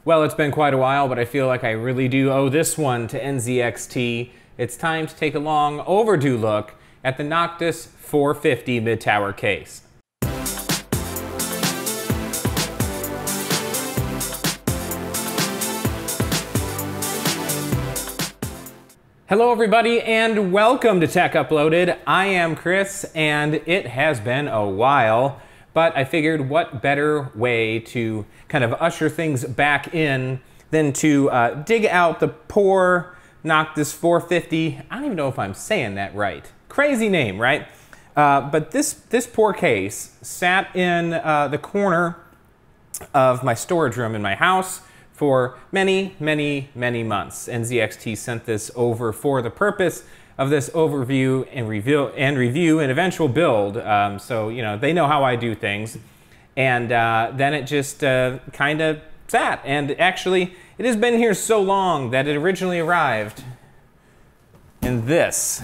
Well, it's been quite a while, but I feel like I really do owe this one to NZXT. It's time to take a long overdue look at the Noctis 450 mid-tower case. Hello everybody and welcome to Tech Uploaded. I am Chris and it has been a while, but I figured what better way to kind of usher things back in than to dig out the poor Noctis 450. I don't even know if I'm saying that right. Crazy name, right? But this poor case sat in the corner of my storage room in my house for many months. NZXT sent this over for the purpose of this overview and review and eventual build. So, you know, they know how I do things. And then it just kind of sat. And actually, it has been here so long that it originally arrived in this.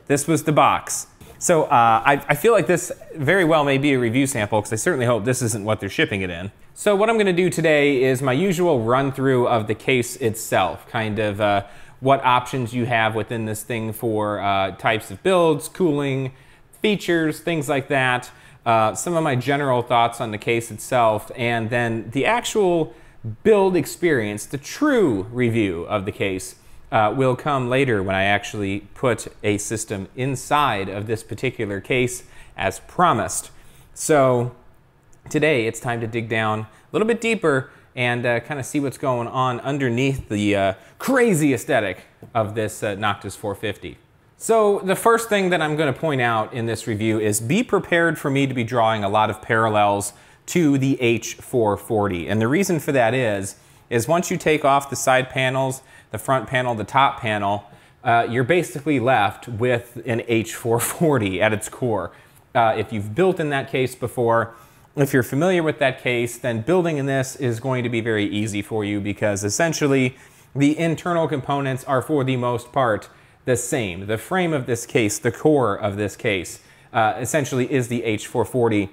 This was the box. So I feel like this very well may be a review sample because I certainly hope this isn't what they're shipping it in. So what I'm going to do today is my usual run through of the case itself, kind of what options you have within this thing for types of builds, cooling, features, things like that. Some of my general thoughts on the case itself, and then the actual build experience, the true review of the case will come later when I actually put a system inside of this particular case as promised. So today it's time to dig down a little bit deeper and kind of see what's going on underneath the crazy aesthetic of this Noctis 450. So the first thing that I'm going to point out in this review is be prepared for me to be drawing a lot of parallels to the H440. And the reason for that is once you take off the side panels, the front panel, the top panel, you're basically left with an H440 at its core. If you've built in that case before, if you're familiar with that case, then building in this is going to be very easy for you because essentially the internal components are for the most part the same. The frame of this case, the core of this case, essentially is the H440.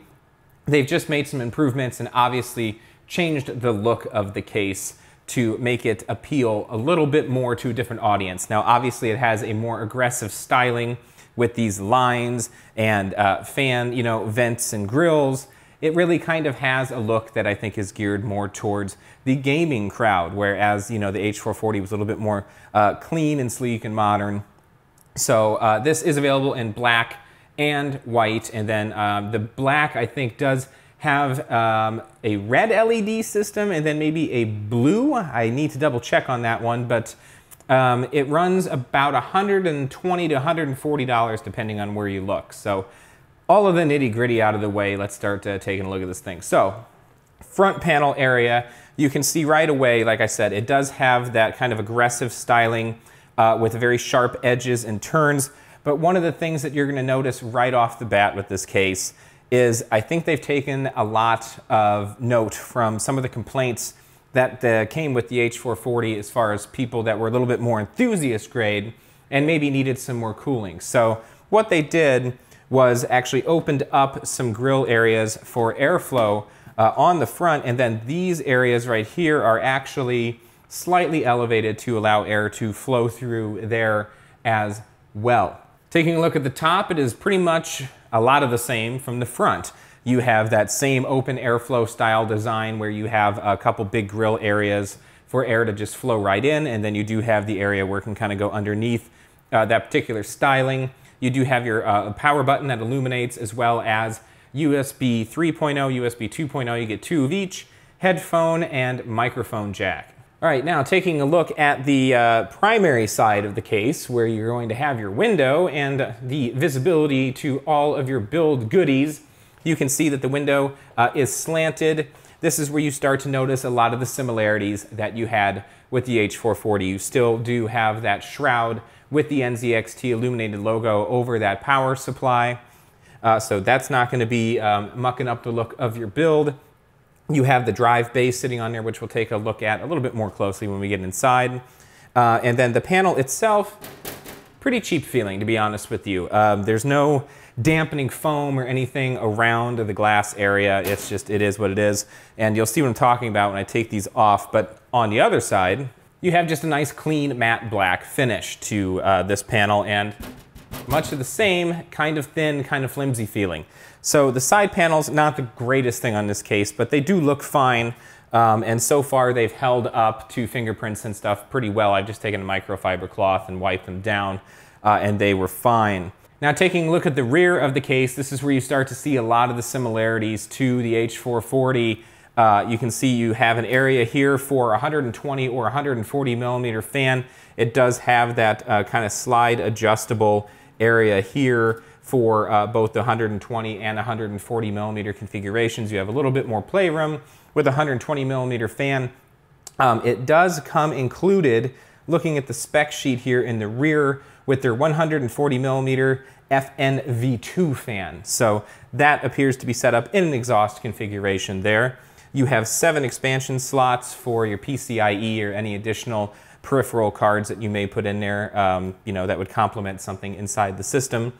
They've just made some improvements and obviously changed the look of the case to make it appeal a little bit more to a different audience. Now, obviously it has a more aggressive styling with these lines and fan, vents and grills. It really kind of has a look that I think is geared more towards the gaming crowd, whereas, the H440 was a little bit more clean and sleek and modern. So this is available in black and white, and then the black, I think, does have a red LED system and then maybe a blue. I need to double check on that one, but it runs about $120 to $140 depending on where you look. So all of the nitty gritty out of the way, let's start taking a look at this thing. So front panel area, you can see right away, like I said, it does have that kind of aggressive styling with very sharp edges and turns. But one of the things that you're going to notice right off the bat with this case is I think they've taken a lot of note from some of the complaints that came with the H440 as far as people that were a little bit more enthusiast grade and maybe needed some more cooling. So what they did was actually opened up some grill areas for airflow on the front, and then these areas right here are actually slightly elevated to allow air to flow through there as well. Taking a look at the top, it is pretty much a lot of the same from the front. You have that same open airflow style design where you have a couple big grill areas for air to just flow right in, and then you do have the area where it can kind of go underneath that particular styling. You do have your power button that illuminates, as well as USB 3.0, USB 2.0, you get two of each, headphone and microphone jack. All right, now taking a look at the primary side of the case where you're going to have your window and the visibility to all of your build goodies, you can see that the window is slanted. This is where you start to notice a lot of the similarities that you had with the H440. You still do have that shroud with the NZXT illuminated logo over that power supply. So that's not going to be mucking up the look of your build. You have the drive base sitting on there, which we'll take a look at a little bit more closely when we get inside. And then the panel itself, pretty cheap feeling, to be honest with you. There's no dampening foam or anything around the glass area. It's just, it is what it is. And you'll see what I'm talking about when I take these off. But on the other side, you have just a nice clean matte black finish to this panel, and much of the same kind of thin, kind of flimsy feeling. So the side panels, not the greatest thing on this case, but they do look fine. And so far they've held up to fingerprints and stuff pretty well. I've just taken a microfiber cloth and wiped them down, and they were fine. Now taking a look at the rear of the case, this is where you start to see a lot of the similarities to the H440. You can see you have an area here for 120 or 140 millimeter fan. It does have that kind of slide adjustable area here for both the 120 and 140 millimeter configurations. You have a little bit more playroom with a 120 millimeter fan. It does come included, looking at the spec sheet here in the rear, with their 140 millimeter FNV2 fan. So that appears to be set up in an exhaust configuration there. You have 7 expansion slots for your PCIe or any additional peripheral cards that you may put in there, you know, that would complement something inside the system.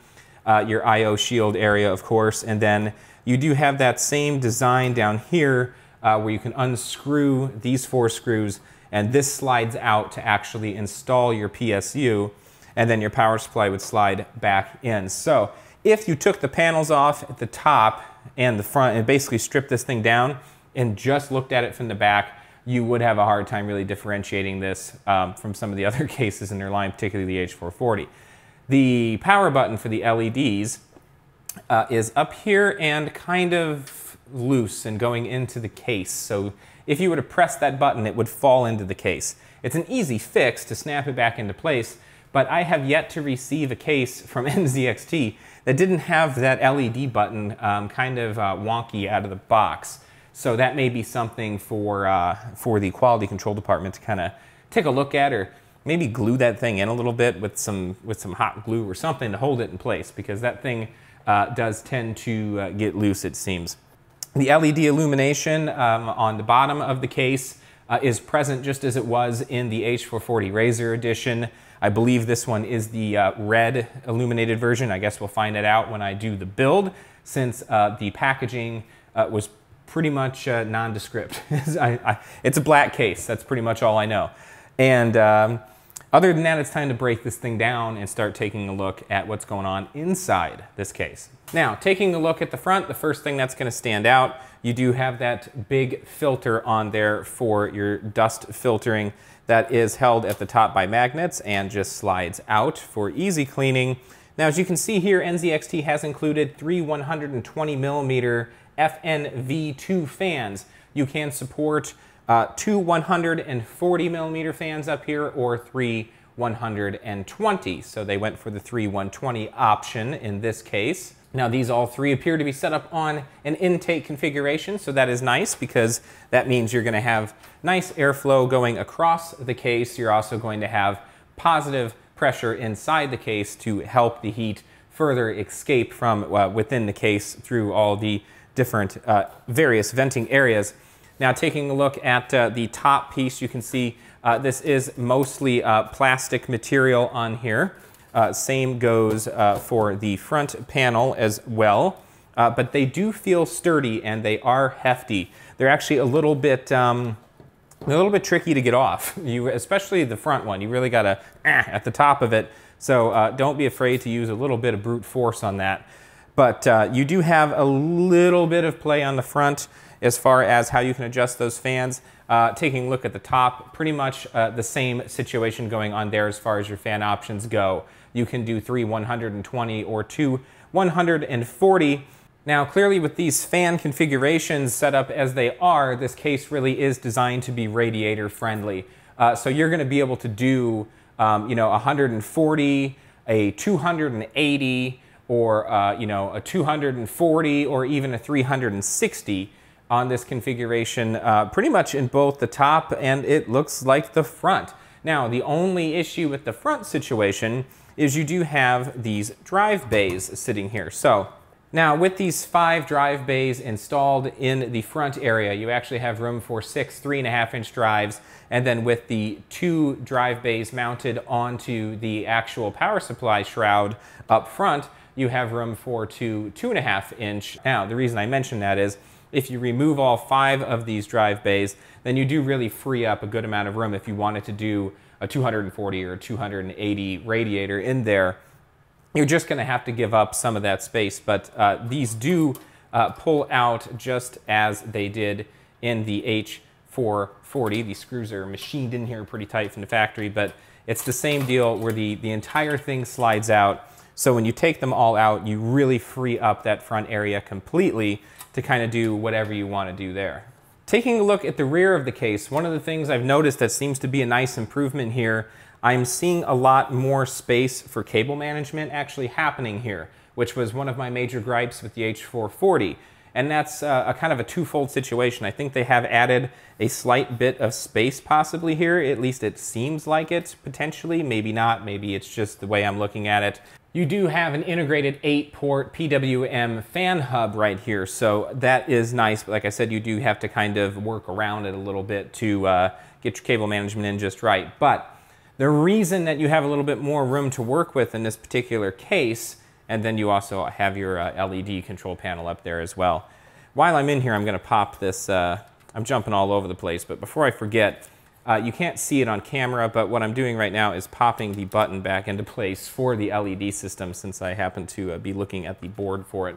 Your I/O shield area, of course, and then you do have that same design down here where you can unscrew these 4 screws, and this slides out to actually install your PSU, and then your power supply would slide back in. So if you took the panels off at the top and the front and basically stripped this thing down and just looked at it from the back, you would have a hard time really differentiating this from some of the other cases in their line, particularly the H440. The power button for the LEDs is up here and kind of loose and going into the case. So if you were to press that button, it would fall into the case. It's an easy fix to snap it back into place, but I have yet to receive a case from NZXT that didn't have that LED button kind of wonky out of the box. So that may be something for the quality control department to kind of take a look at, or maybe glue that thing in a little bit with some hot glue or something to hold it in place, because that thing does tend to get loose, it seems. The LED illumination on the bottom of the case is present just as it was in the H440 Razor Edition. I believe this one is the red illuminated version. I guess we'll find it out when I do the build, since the packaging was pretty much nondescript. It's a black case, that's pretty much all I know. And other than that, it's time to break this thing down and start taking a look at what's going on inside this case. Now, taking a look at the front, the first thing that's going to stand out, you do have that big filter on there for your dust filtering that is held at the top by magnets and just slides out for easy cleaning. Now, as you can see here, NZXT has included 3 120 millimeter FNV2 fans. You can support 2 140 millimeter fans up here, or 3 120. So they went for the 3 120 option in this case. Now these all 3 appear to be set up on an intake configuration, so that is nice, because that means you're going to have nice airflow going across the case. You're also going to have positive pressure inside the case to help the heat further escape from within the case through all the different various venting areas. Now taking a look at the top piece, you can see this is mostly plastic material on here. Same goes for the front panel as well, but they do feel sturdy and they are hefty. They're actually a little bit tricky to get off. Especially the front one, you really gotta at the top of it. So don't be afraid to use a little bit of brute force on that. But you do have a little bit of play on the front as far as how you can adjust those fans. Taking a look at the top, pretty much the same situation going on there as far as your fan options go. You can do 3 120 or 2 140. Now clearly with these fan configurations set up as they are, this case really is designed to be radiator friendly. So you're going to be able to do you know, 140, a 280, or you know, a 240, or even a 360 on this configuration, pretty much in both the top and it looks like the front. Now the only issue with the front situation is you do have these drive bays sitting here. So now with these 5 drive bays installed in the front area, you actually have room for 6 3.5-inch drives, and then with the 2 drive bays mounted onto the actual power supply shroud up front, you have room for two 2.5 inch. Now, the reason I mention that is if you remove all 5 of these drive bays, then you do really free up a good amount of room if you wanted to do a 240 or 280 radiator in there. You're just going to have to give up some of that space, but these do pull out just as they did in the H440. These screws are machined in here pretty tight from the factory, but it's the same deal where the entire thing slides out. So when you take them all out, you really free up that front area completely to kind of do whatever you want to do there. Taking a look at the rear of the case, one of the things I've noticed that seems to be a nice improvement here, I'm seeing a lot more space for cable management actually happening here, which was one of my major gripes with the H440. And that's a kind of a twofold situation. I think they have added a slight bit of space possibly here. At least it seems like it, potentially. Maybe not. Maybe it's just the way I'm looking at it. You do have an integrated 8-port Pwm Fan Hub right here, so that is nice. But like I said, you do have to kind of work around it a little bit to get your cable management in just right. But the reason that you have a little bit more room to work with in this particular case, and then you also have your LED control panel up there as well. While I'm in here, I'm going to pop this, I'm jumping all over the place, but before I forget, you can't see it on camera, but what I'm doing right now is popping the button back into place for the LED system since I happen to be looking at the board for it.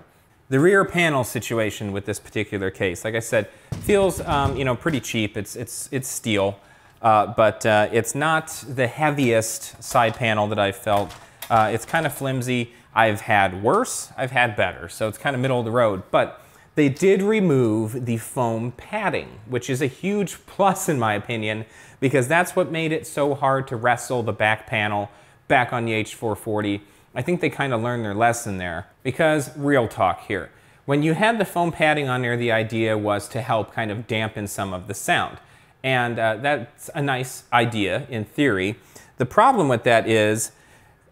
The rear panel situation with this particular case, like I said, feels you know, pretty cheap. It's steel. But it's not the heaviest side panel that I've felt. It's kind of flimsy. I've had worse, I've had better, so it's kind of middle of the road. But they did remove the foam padding, which is a huge plus in my opinion, because that's what made it so hard to wrestle the back panel back on the H440. I think they kind of learned their lesson there, because real talk here. When you had the foam padding on there, the idea was to help kind of dampen some of the sound. And that's a nice idea in theory. The problem with that is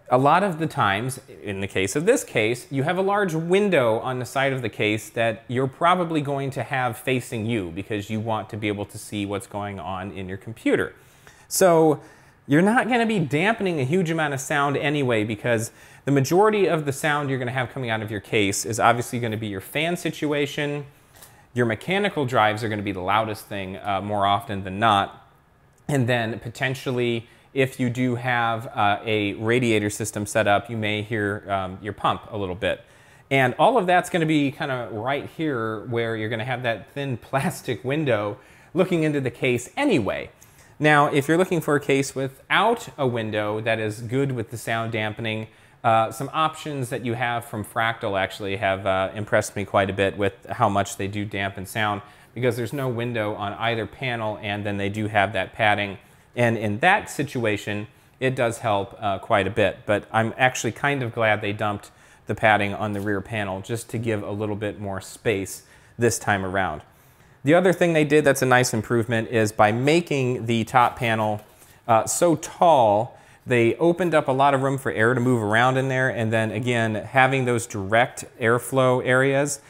a lot of the times, in the case of this case, you have a large window on the side of the case that you're probably going to have facing you because you want to be able to see what's going on in your computer. So you're not going to be dampening a huge amount of sound anyway, because the majority of the sound you're going to have coming out of your case is obviously going to be your fan situation. Your mechanical drives are going to be the loudest thing more often than not. And then potentially, if you do have a radiator system set up, you may hear your pump a little bit. And all of that's going to be kind of right here where you're going to have that thin plastic window looking into the case anyway. Now, if you're looking for a case without a window that is good with the sound dampening, some options that you have from Fractal actually have impressed me quite a bit with how much they do dampen sound, because there's no window on either panel, and then they do have that padding. And in that situation, it does help quite a bit. But I'm actually kind of glad they dumped the padding on the rear panel just to give a little bit more space this time around. The other thing they did that's a nice improvement is by making the top panel so tall, they opened up a lot of room for air to move around in there, and then again, having those direct airflow areas,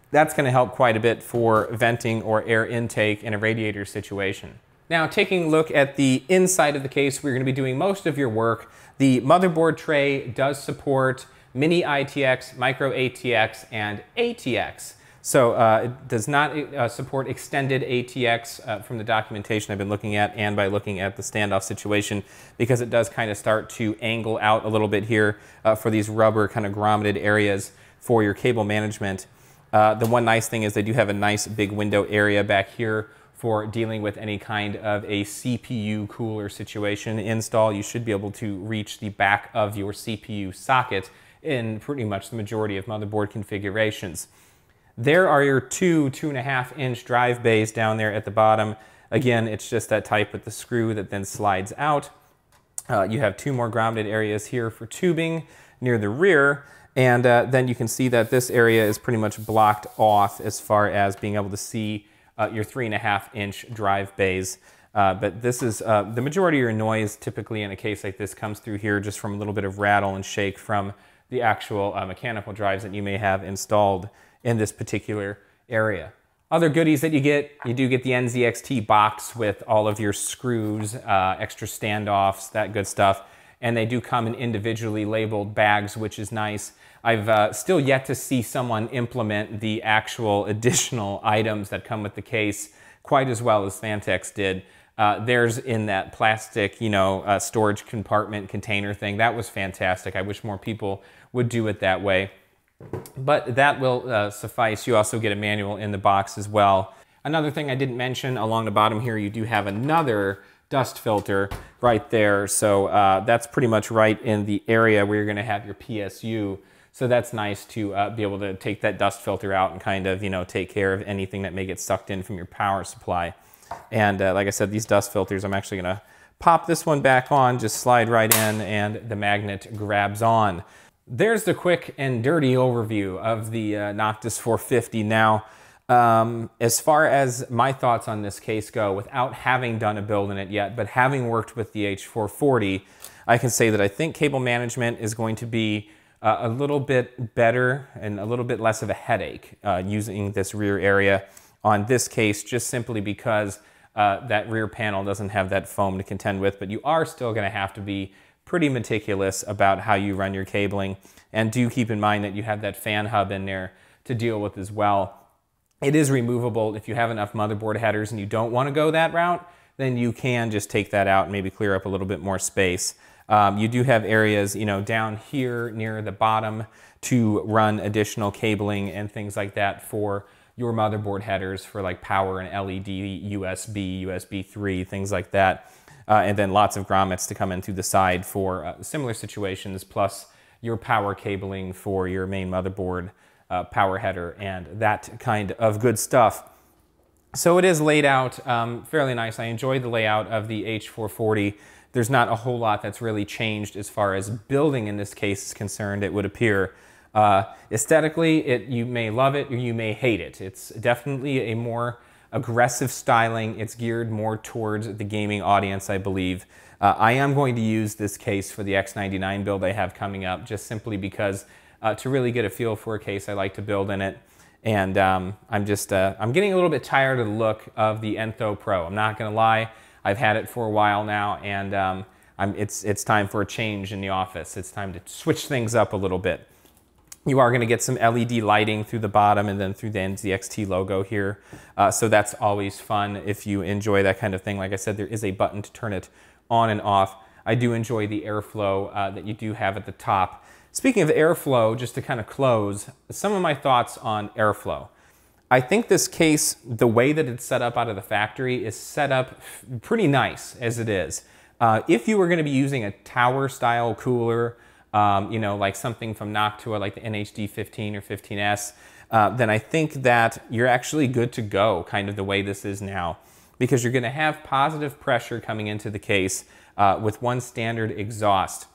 that's going to help quite a bit for venting or air intake in a radiator situation. Now, taking a look at the inside of the case, we're going to be doing most of your work. The motherboard tray does support mini ITX, micro ATX, and ATX. So it does not support extended ATX from the documentation I've been looking at, and by looking at the standoff situation, because it does kind of start to angle out a little bit here for these rubber kind of grommeted areas for your cable management. The one nice thing is they do have a nice big window area back here for dealing with any kind of a CPU cooler situation install. You should be able to reach the back of your CPU socket in pretty much the majority of motherboard configurations. There are your two 2.5 inch drive bays down there at the bottom. Again, it's just that type with the screw that then slides out. You have 2 more grounded areas here for tubing near the rear. And then you can see that this area is pretty much blocked off as far as being able to see your 3.5 inch drive bays. But this is the majority of your noise typically in a case like this comes through here just from a little bit of rattle and shake from the actual mechanical drives that you may have installed in this particular area. Other goodies that you do get the NZXT box with all of your screws, extra standoffs, that good stuff. and they do come in individually labeled bags, which is nice. I've still yet to see someone implement the actual additional items that come with the case quite as well as Fantex did. Theirs in that plastic, storage compartment container thing. That was fantastic. I wish more people would do it that way. But that will suffice. You also get a manual in the box as well. Another thing I didn't mention, along the bottom here, you do have another dust filter right there. So that's pretty much right in the area where you're going to have your PSU. So that's nice to be able to take that dust filter out and kind of, take care of anything that may get sucked in from your power supply. And like I said, these dust filters, I'm actually going to pop this one back on, just slide right in, and the magnet grabs on. There's the quick and dirty overview of the Noctis 450. Now, as far as my thoughts on this case go, without having done a build in it yet, but having worked with the H440, I can say that I think cable management is going to be a little bit better and a little bit less of a headache using this rear area on this case, just simply because that rear panel doesn't have that foam to contend with, but you are still going to have to be pretty meticulous about how you run your cabling, and do keep in mind that you have that fan hub in there to deal with as well. It is removable. If you have enough motherboard headers and you don't want to go that route, then you can just take that out and maybe clear up a little bit more space. You do have areas, down here near the bottom to run additional cabling and things like that for your motherboard headers for like power and LED, USB, USB 3, things like that. And then lots of grommets to come in through the side for similar situations, plus your power cabling for your main motherboard power header and that kind of good stuff. So it is laid out fairly nice. I enjoy the layout of the H440. There's not a whole lot that's really changed as far as building in this case is concerned, it would appear. Aesthetically, you may love it or you may hate it. It's definitely a more aggressive styling. It's geared more towards the gaming audience, I believe. I am going to use this case for the X99 build I have coming up, just simply because to really get a feel for a case I like to build in it. And I'm getting a little bit tired of the look of the Entho Pro. I'm not gonna lie, I've had it for a while now, and it's time for a change in the office. It's time to switch things up a little bit. You are going to get some LED lighting through the bottom and then through the NZXT logo here. So that's always fun if you enjoy that kind of thing. Like I said, there is a button to turn it on and off. I do enjoy the airflow that you do have at the top. Speaking of airflow, just to kind of close, some of my thoughts on airflow. I think this case, the way that it's set up out of the factory, is set up pretty nice as it is. If you were going to be using a tower style cooler, like something from Noctua, like the NHD 15 or 15S, then I think that you're actually good to go, kind of the way this is now, because you're going to have positive pressure coming into the case with one standard exhaust.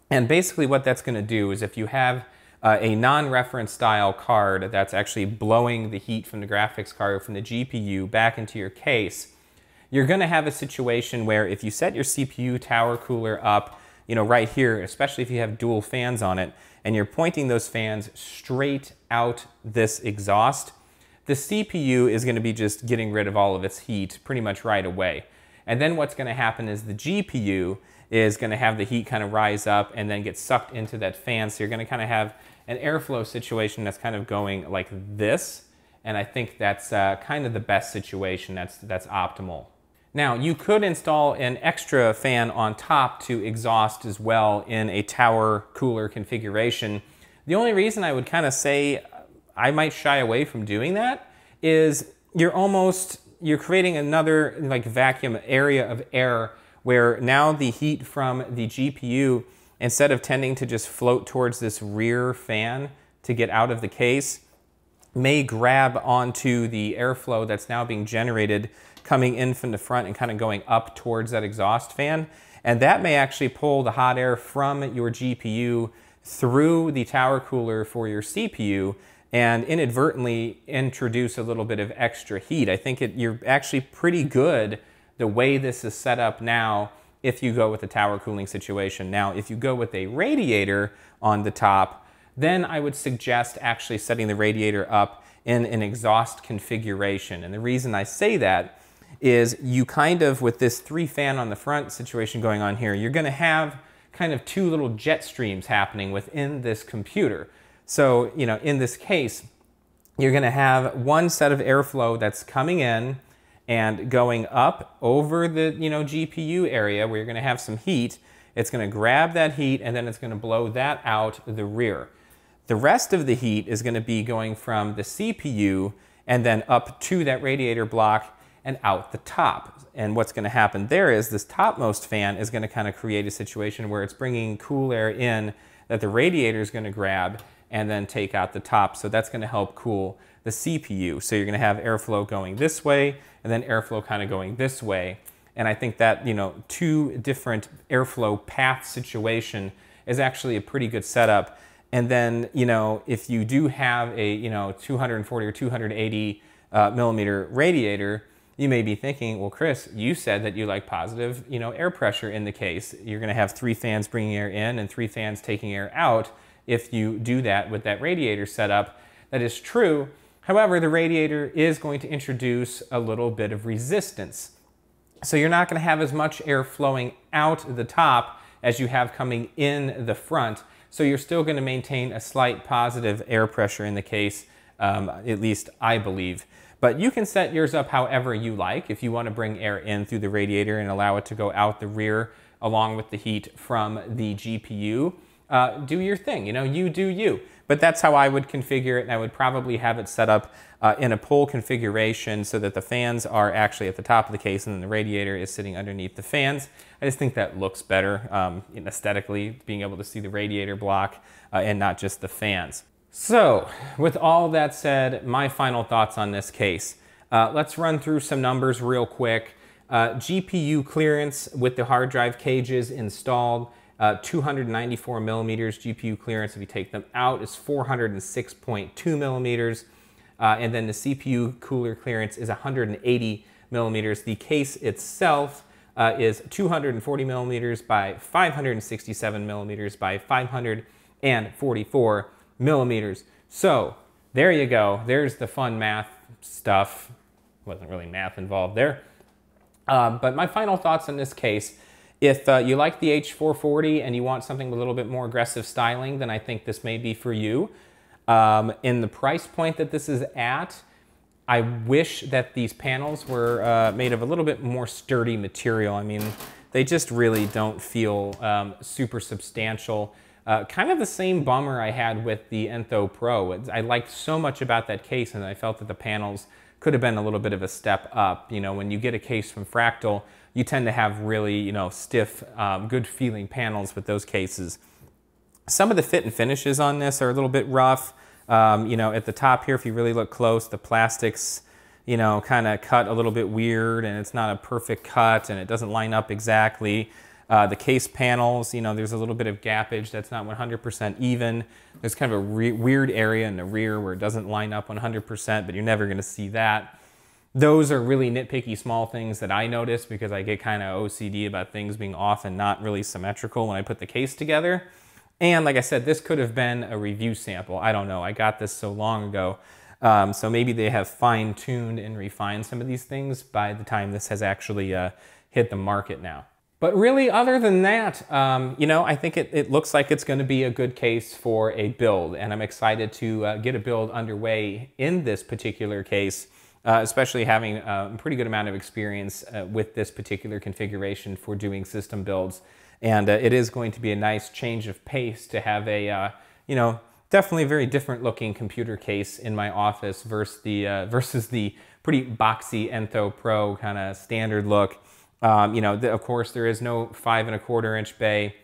And basically what that's going to do is, if you have a non-reference style card that's actually blowing the heat from the graphics card from the GPU back into your case, you're going to have a situation where if you set your CPU tower cooler up, right here, especially if you have dual fans on it, and you're pointing those fans straight out this exhaust, the CPU is going to be just getting rid of all of its heat pretty much right away. And then what's going to happen is the GPU is going to have the heat kind of rise up and then get sucked into that fan. So you're going to kind of have an airflow situation that's kind of going like this. And I think that's kind of the best situation. That's optimal. Now, you could install an extra fan on top to exhaust as well in a tower cooler configuration. The only reason I would kind of say I might shy away from doing that is you're creating another like vacuum area of air, where now the heat from the GPU, instead of tending to just float towards this rear fan to get out of the case, may grab onto the airflow that's now being generated coming in from the front and kind of going up towards that exhaust fan. And that may actually pull the hot air from your GPU through the tower cooler for your CPU and inadvertently introduce a little bit of extra heat. I think you're actually pretty good the way this is set up now if you go with the tower cooling situation. Now, if you go with a radiator on the top, then I would suggest actually setting the radiator up in an exhaust configuration. And the reason I say that is you kind of, with this 3 fan on the front situation going on here, you're going to have kind of two little jet streams happening within this computer. So, you know, in this case, you're going to have one set of airflow that's coming in and going up over the, you know, GPU area where you're going to have some heat. It's going to grab that heat and then it's going to blow that out the rear. The rest of the heat is going to be going from the CPU and then up to that radiator block and out the top. And what's going to happen there is this topmost fan is going to kind of create a situation where it's bringing cool air in that the radiator is going to grab and then take out the top. So that's going to help cool the CPU. So you're going to have airflow going this way and then airflow kind of going this way. And I think that, you know, two different airflow path situation is actually a pretty good setup. And then, you know, if you do have a, you know, 240 or 280 millimeter radiator, you may be thinking, well, Chris, you said that you like positive, you know, air pressure in the case. You're going to have 3 fans bringing air in and 3 fans taking air out if you do that with that radiator setup. That is true. However, the radiator is going to introduce a little bit of resistance. So you're not going to have as much air flowing out the top as you have coming in the front. So you're still going to maintain a slight positive air pressure in the case, at least I believe. But you can set yours up however you like. If you want to bring air in through the radiator and allow it to go out the rear along with the heat from the GPU, do your thing, you know, you do you. But that's how I would configure it, and I would probably have it set up in a pull configuration so that the fans are actually at the top of the case and then the radiator is sitting underneath the fans. I just think that looks better aesthetically, being able to see the radiator block and not just the fans. So, with all that said, my final thoughts on this case. Let's run through some numbers real quick. GPU clearance with the hard drive cages installed, 294 millimeters GPU clearance. If you take them out, is 406.2 millimeters. And then the CPU cooler clearance is 180 millimeters. The case itself is 240 millimeters by 567 millimeters by 544 millimeters. So there you go. There's the fun math stuff. Wasn't really math involved there. But my final thoughts on this case, if you like the H440 and you want something with a little bit more aggressive styling, then I think this may be for you. In the price point that this is at, I wish that these panels were made of a little bit more sturdy material. I mean, they just really don't feel super substantial. Kind of the same bummer I had with the Enthoo Pro. I liked so much about that case, and I felt that the panels could have been a little bit of a step up. You know, when you get a case from Fractal, you tend to have really, you know, stiff, good feeling panels with those cases. Some of the fit and finishes on this are a little bit rough. You know, at the top here, if you really look close, the plastics, you know, kind of cut a little bit weird, and it's not a perfect cut, and it doesn't line up exactly. The case panels, you know, there's a little bit of gappage that's not 100% even. There's kind of a weird area in the rear where it doesn't line up 100%, but you're never going to see that. Those are really nitpicky small things that I notice because I get kind of OCD about things being off and not really symmetrical when I put the case together. And like I said, this could have been a review sample. I don't know. I got this so long ago. So maybe they have fine-tuned and refined some of these things by the time this has actually hit the market now. But really, other than that, you know, I think it looks like it's going to be a good case for a build. And I'm excited to get a build underway in this particular case, especially having a pretty good amount of experience with this particular configuration for doing system builds. And it is going to be a nice change of pace to have a, you know, definitely very different looking computer case in my office versus the pretty boxy Enthoo Pro kind of standard look. You know, of course, there is no 5 1/4 inch bay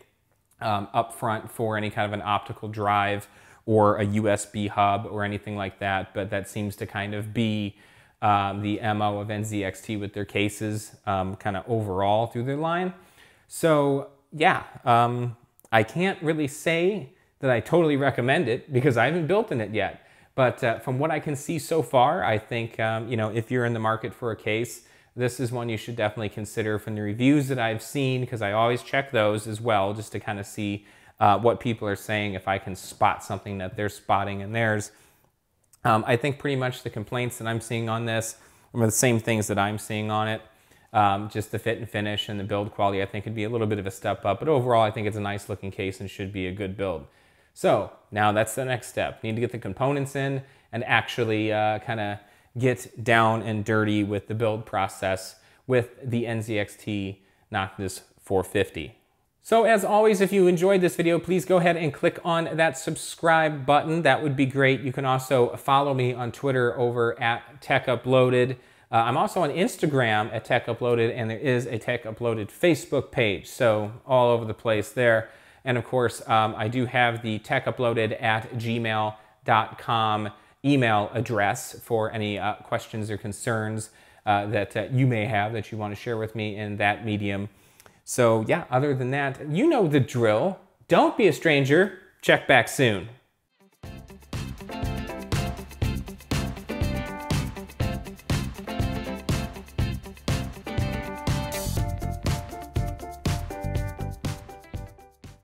up front for any kind of an optical drive or a USB hub or anything like that, but that seems to kind of be the MO of NZXT with their cases kind of overall through their line. So yeah, I can't really say that I totally recommend it because I haven't built in it yet. But from what I can see so far, I think, you know, if you're in the market for a case, this is one you should definitely consider from the reviews that I've seen, because I always check those as well just to kind of see what people are saying, if I can spot something that they're spotting in theirs. I think pretty much the complaints that I'm seeing on this are the same things that I'm seeing on it. Just the fit and finish and the build quality, I think it'd be a little bit of a step up, but overall I think it's a nice looking case and should be a good build. So now that's the next step. Need to get the components in and actually kind of get down and dirty with the build process with the NZXT Noctis 450. So as always, if you enjoyed this video, please go ahead and click on that subscribe button. That would be great. You can also follow me on Twitter over at Tech Uploaded. I'm also on Instagram at Tech Uploaded, and there is a Tech Uploaded Facebook page, so all over the place there. And of course, I do have the techuploaded@gmail.com email address for any questions or concerns that you may have that you want to share with me in that medium. So yeah, other than that, you know the drill. Don't be a stranger. Check back soon.